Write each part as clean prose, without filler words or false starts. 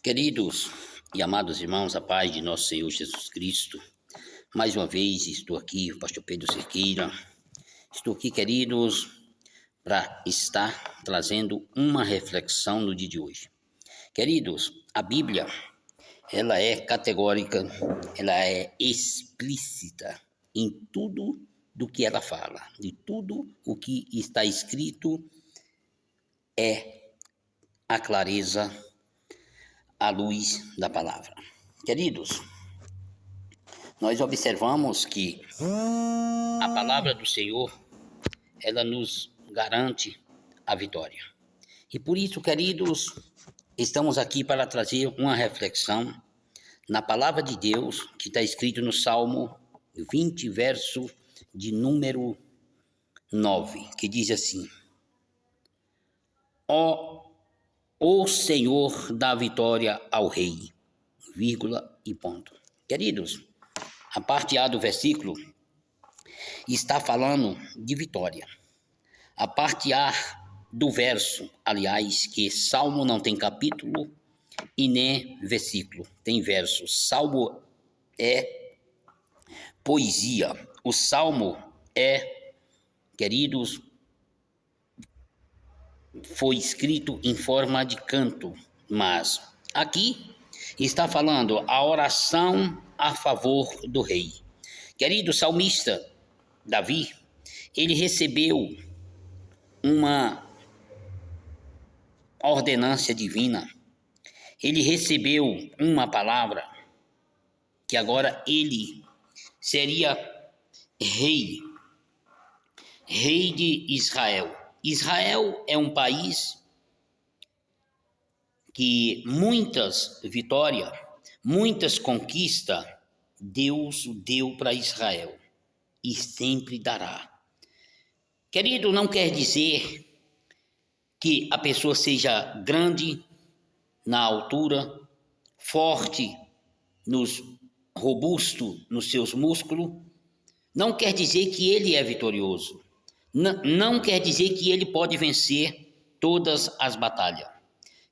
Queridos e amados irmãos, a paz de nosso Senhor Jesus Cristo, mais uma vez estou aqui, o pastor Pedro Cerqueira, estou aqui, queridos, para estar trazendo uma reflexão no dia de hoje. Queridos, a Bíblia, ela é categórica, ela é explícita em tudo do que ela fala, de tudo o que está escrito é a clareza, a luz da palavra. Queridos, nós observamos que a palavra do Senhor, ela nos garante a vitória. E por isso, queridos, estamos aqui para trazer uma reflexão na palavra de Deus, que está escrito no Salmo 20, verso de número 9, que diz assim: O Senhor dá vitória ao rei, vírgula e ponto. Queridos, a parte A do versículo está falando de vitória. A parte A do verso, aliás, que Salmo não tem capítulo e nem versículo, tem verso. Salmo é poesia. O Salmo é, queridos, foi escrito em forma de canto, mas aqui está falando a oração a favor do rei. Querido salmista Davi, ele recebeu uma ordenança divina, ele recebeu uma palavra que agora ele seria rei de Israel. Israel é um país que muitas vitórias, muitas conquistas, Deus deu para Israel e sempre dará. Querido, não quer dizer que a pessoa seja grande na altura, forte, robusto nos seus músculos, não quer dizer que ele é vitorioso. Não quer dizer que ele pode vencer todas as batalhas.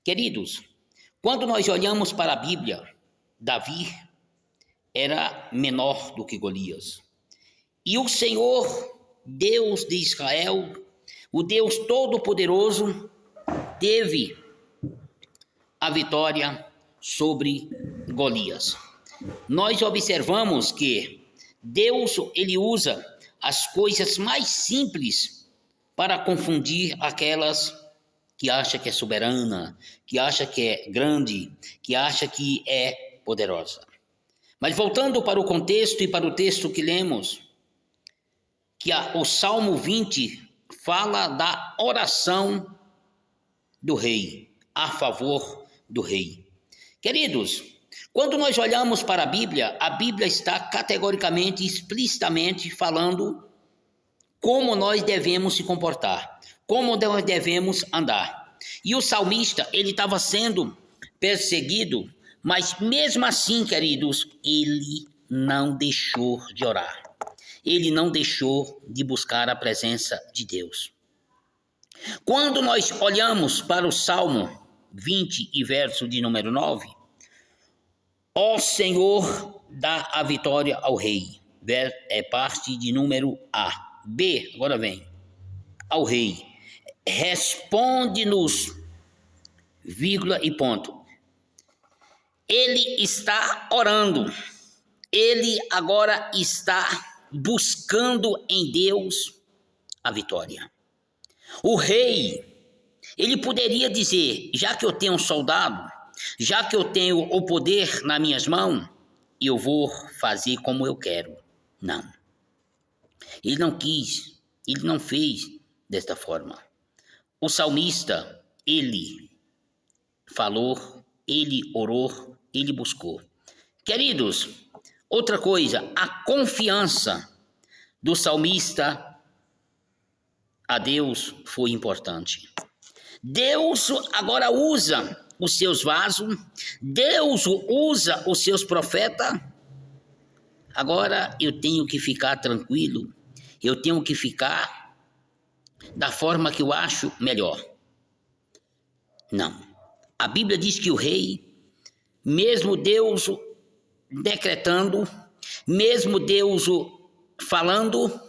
Queridos, quando nós olhamos para a Bíblia, Davi era menor do que Golias. E o Senhor, Deus de Israel, o Deus Todo-Poderoso, teve a vitória sobre Golias. Nós observamos que Deus, ele usa as coisas mais simples para confundir aquelas que acha que é soberana, que acha que é grande, que acha que é poderosa. Mas voltando para o contexto e para o texto que lemos, que o Salmo 20 fala da oração do rei, a favor do rei. Queridos, quando nós olhamos para a Bíblia está categoricamente, explicitamente falando como nós devemos se comportar, como nós devemos andar. E o salmista, ele estava sendo perseguido, mas mesmo assim, queridos, ele não deixou de orar. Ele não deixou de buscar a presença de Deus. Quando nós olhamos para o Salmo 20 e verso de número 9, ó Senhor, dá a vitória ao rei. É parte de número A. B, agora vem. Ao rei. Responde-nos, vírgula e ponto. Ele está orando. Ele agora está buscando em Deus a vitória. O rei, ele poderia dizer, já que eu tenho um soldado, já que eu tenho o poder nas minhas mãos, eu vou fazer como eu quero. Não. Ele não quis, ele não fez desta forma. O salmista, ele falou, ele orou, ele buscou. Queridos, outra coisa, a confiança do salmista a Deus foi importante. Deus agora usa os seus vasos, Deus usa os seus profetas. Agora eu tenho que ficar tranquilo, eu tenho que ficar da forma que eu acho melhor. Não. A Bíblia diz que o rei mesmo Deus decretando, mesmo Deus falando,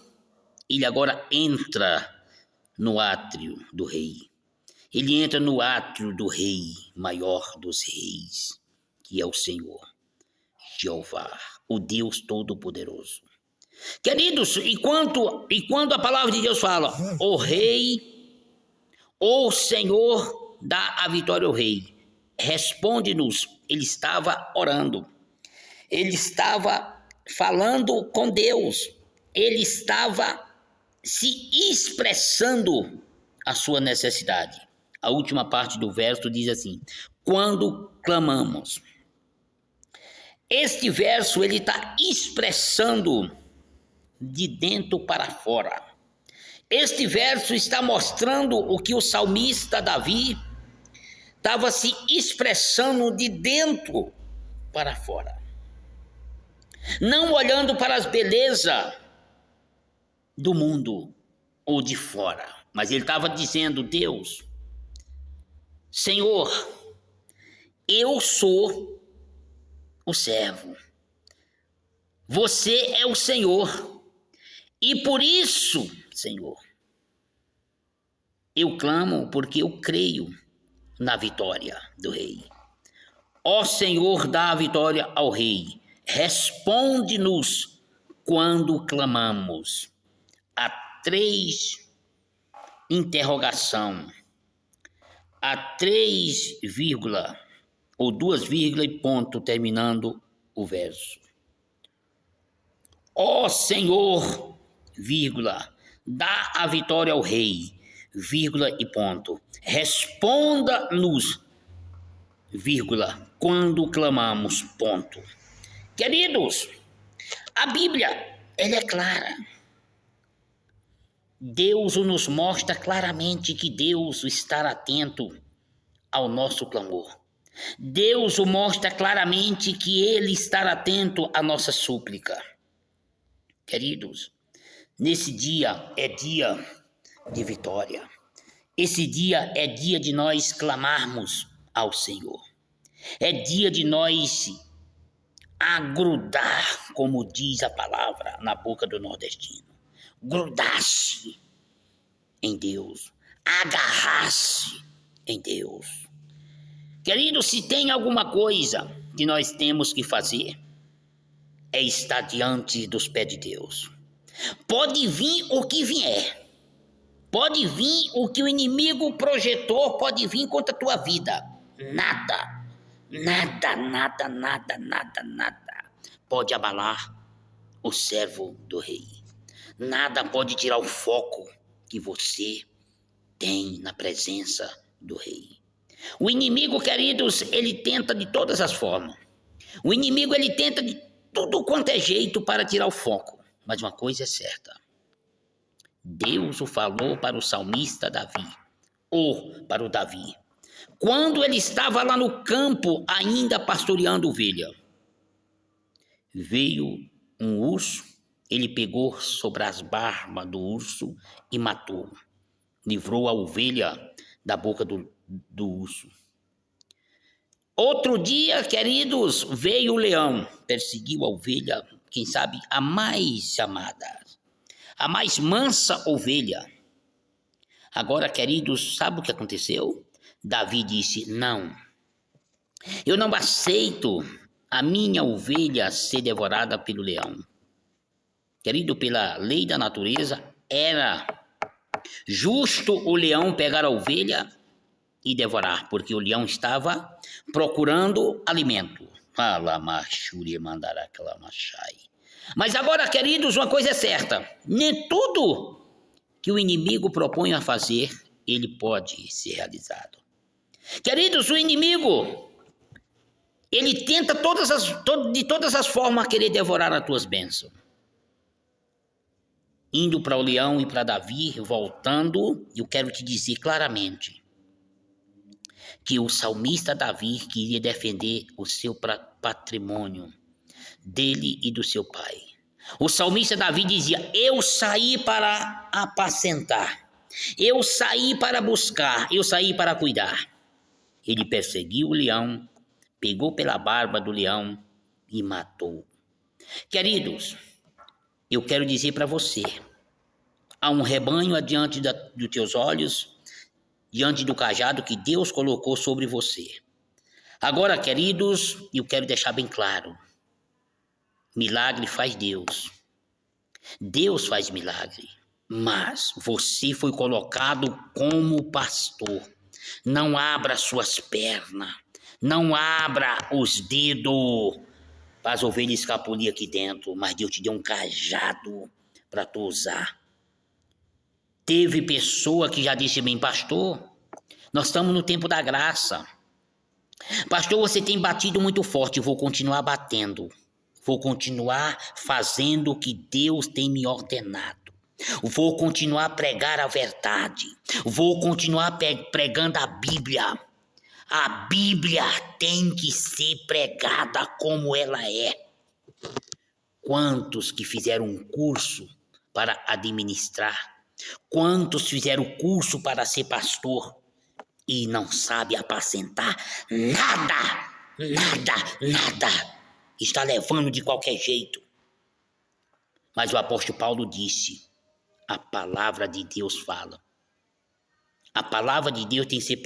ele agora entra no átrio do rei. Ele entra no átrio do rei, maior dos reis, que é o Senhor, Jeová, o Deus Todo-Poderoso. Queridos, e quando a palavra de Deus fala, o rei, o Senhor dá a vitória ao rei, responde-nos, ele estava orando, ele estava falando com Deus, ele estava se expressando a sua necessidade. A última parte do verso diz assim, quando clamamos. Este verso ele está expressando de dentro para fora. Este verso está mostrando o que o salmista Davi estava se expressando de dentro para fora. Não olhando para as belezas do mundo ou de fora, mas ele estava dizendo, Deus, Senhor, eu sou o servo, você é o Senhor, e por isso, Senhor, eu clamo porque eu creio na vitória do rei. Ó Senhor, dá a vitória ao rei, responde-nos quando clamamos. Há 3 interrogação, há 3 vírgula ou 2 vírgulas e ponto terminando o verso. Ó Senhor, vírgula, dá a vitória ao rei, vírgula e ponto. Responda-nos, vírgula, quando clamamos, ponto. Queridos, a Bíblia, ela é clara. Deus nos mostra claramente que Deus está atento ao nosso clamor. Deus mostra claramente que Ele está atento à nossa súplica. Queridos, nesse dia é dia de vitória. Esse dia é dia de nós clamarmos ao Senhor. É dia de nós agrudar, como diz a palavra na boca do nordestino. Grudar-se em Deus. Agarrar-se em Deus. Querido, se tem alguma coisa que nós temos que fazer, é estar diante dos pés de Deus. Pode vir o que vier. Pode vir o que o inimigo projetou, pode vir contra a tua vida. Nada pode abalar o servo do rei. Nada pode tirar o foco que você tem na presença do rei. O inimigo, queridos, ele tenta de todas as formas. O inimigo, ele tenta de tudo quanto é jeito para tirar o foco. Mas uma coisa é certa. Deus o falou para o salmista Davi, ou para o Davi, quando ele estava lá no campo ainda pastoreando ovelha. Veio um urso, ele pegou sobre as barbas do urso e matou. Livrou a ovelha da boca do urso. Outro dia, queridos, veio o leão, perseguiu a ovelha, quem sabe a mais amada, a mais mansa ovelha. Agora, queridos, sabe o que aconteceu? Davi disse, não, eu não aceito a minha ovelha ser devorada pelo leão. Querido, pela lei da natureza, era justo o leão pegar a ovelha e devorar, porque o leão estava procurando alimento. Mas agora, queridos, uma coisa é certa, nem tudo que o inimigo propõe a fazer, ele pode ser realizado. Queridos, o inimigo, ele tenta de todas as formas querer devorar as tuas bênçãos. Indo para o leão e para Davi, voltando, eu quero te dizer claramente que o salmista Davi queria defender o seu patrimônio dele e do seu pai. O salmista Davi dizia, eu saí para apacentar, eu saí para buscar, eu saí para cuidar. Ele perseguiu o leão, pegou pela barba do leão e matou. Queridos, eu quero dizer para você, há um rebanho adiante dos teus olhos, diante do cajado que Deus colocou sobre você. Agora, queridos, eu quero deixar bem claro, milagre faz Deus. Deus faz milagre, mas você foi colocado como pastor. Não abra suas pernas, não abra os dedos para as ovelhas escapulir aqui dentro, mas Deus te deu um cajado para tu usar. Teve pessoa que já disse bem, pastor, nós estamos no tempo da graça. Pastor, você tem batido muito forte, eu vou continuar batendo. Vou continuar fazendo o que Deus tem me ordenado. Vou continuar a pregar a verdade. Vou continuar pregando a Bíblia. A Bíblia tem que ser pregada como ela é. Quantos que fizeram um curso para administrar? Quantos fizeram curso para ser pastor e não sabe apacentar? Nada. Está levando de qualquer jeito. Mas o apóstolo Paulo disse, a palavra de Deus fala. A palavra de Deus tem que ser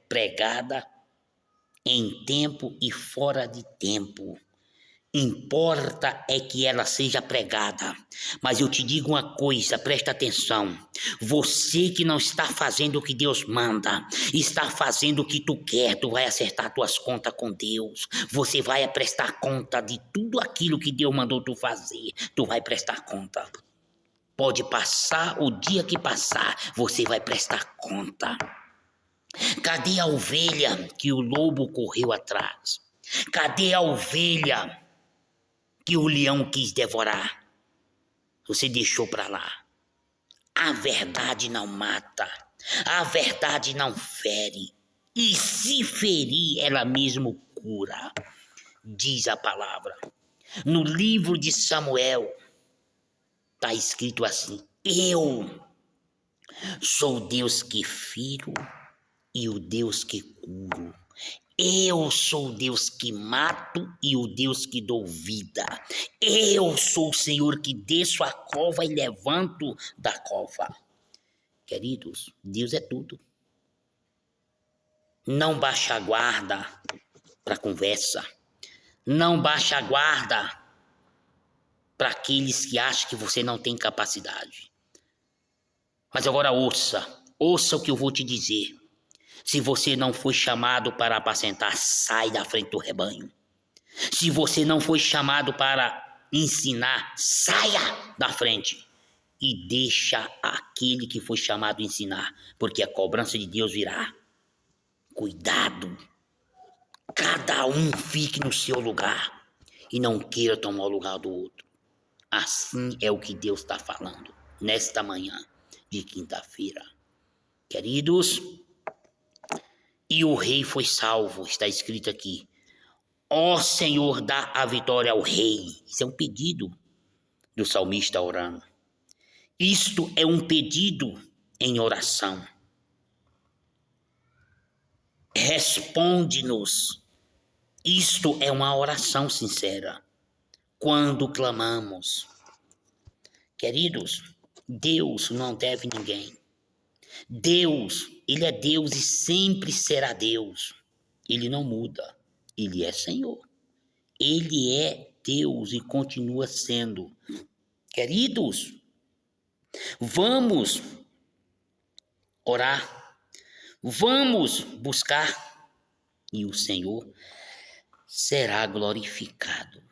pregada em tempo e fora de tempo. Importa é que ela seja pregada. Mas eu te digo uma coisa, presta atenção. Você que não está fazendo o que Deus manda, está fazendo o que tu quer, tu vai acertar tuas contas com Deus. Você vai prestar conta de tudo aquilo que Deus mandou tu fazer. Tu vai prestar conta. Pode passar o dia que passar, você vai prestar conta. Cadê a ovelha que o lobo correu atrás? Cadê a ovelha que o leão quis devorar? Você deixou para lá. A verdade não mata, a verdade não fere, e se ferir, ela mesmo cura, diz a palavra. No livro de Samuel, está escrito assim, eu sou o Deus que firo e o Deus que curo. Eu sou o Deus que mato e o Deus que dou vida. Eu sou o Senhor que desço a cova e levanto da cova. Queridos, Deus é tudo. Não baixa a guarda para conversa. Não baixa a guarda para aqueles que acham que você não tem capacidade. Mas agora ouça o que eu vou te dizer. Se você não foi chamado para apacentar, sai da frente do rebanho. Se você não foi chamado para ensinar, saia da frente. E deixa aquele que foi chamado a ensinar, porque a cobrança de Deus virá. Cuidado. Cada um fique no seu lugar e não queira tomar o lugar do outro. Assim é o que Deus está falando nesta manhã de quinta-feira. Queridos, e o rei foi salvo, está escrito aqui. Ó Senhor, dá a vitória ao rei. Isso é um pedido do salmista orando. Isto é um pedido em oração. Responde-nos. Isto é uma oração sincera. Quando clamamos. Queridos, Deus não deve ninguém. Deus, Ele é Deus e sempre será Deus. Ele não muda. Ele é Senhor. Ele é Deus e continua sendo. Queridos, vamos orar. Vamos buscar. E o Senhor será glorificado.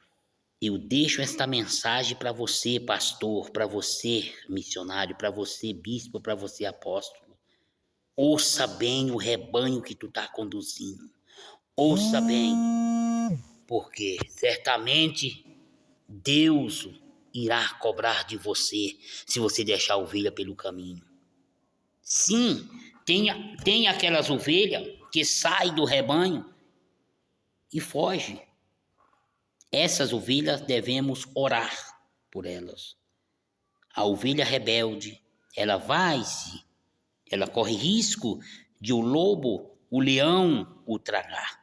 Eu deixo esta mensagem para você, pastor, para você, missionário, para você, bispo, para você, apóstolo. Ouça bem o rebanho que tu está conduzindo. Ouça bem, porque certamente Deus irá cobrar de você se você deixar a ovelha pelo caminho. Sim, tem aquelas ovelhas que saem do rebanho e fogem. Essas ovelhas devemos orar por elas. A ovelha rebelde, ela corre risco de o lobo, o leão, o tragar.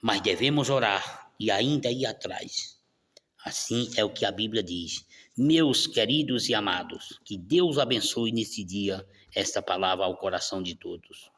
mas devemos orar e ainda ir atrás. Assim é o que a Bíblia diz. Meus queridos e amados, que Deus abençoe nesse dia esta palavra ao coração de todos.